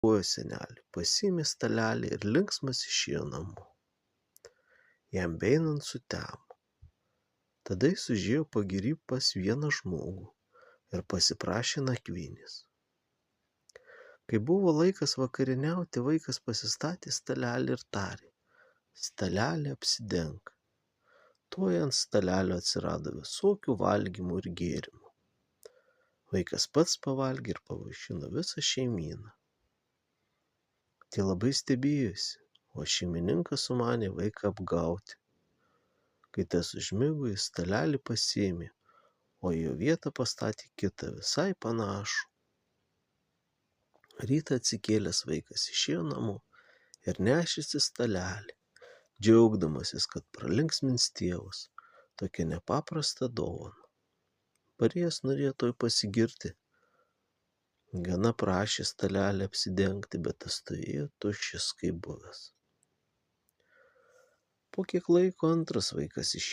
Dėkojo senelį, pasiėmė stalelį ir linksmas išėjo namo. Jam beeinant sutemo. Tada jis užėjo pagiry pas vieną žmogų ir pasiprašė nakvynės. Kai buvo laikas vakarieniauti, vaikas pasistatė stalelį ir tarė: "Stalelį apsidenk." Tuoj ant stalelio atsirado visokių valgymų ir gėrimų. Vaikas pats pavalgė ir pavaišino visą šeimyną. Tie labai stebėjosi, o šeimininkas sumanė vaiką apgauti. Kai tas užmigo, jis stalelį pasiėmė, o į jo vietą pastatė kitą visai panašų. Rytą atsikėlęs vaikas išėjo namo ir nešėsi stalelį, džiaugdamasis, kad pralinksmins tėvus tokią nepaprastą dovaną. Parėjęs norėjo tuoj pasigirti. Gana prašė stalelį apsidengti, bet tas stovėjo tuščias kaip buvęs. Po kiek laiko antras vaikas išėjo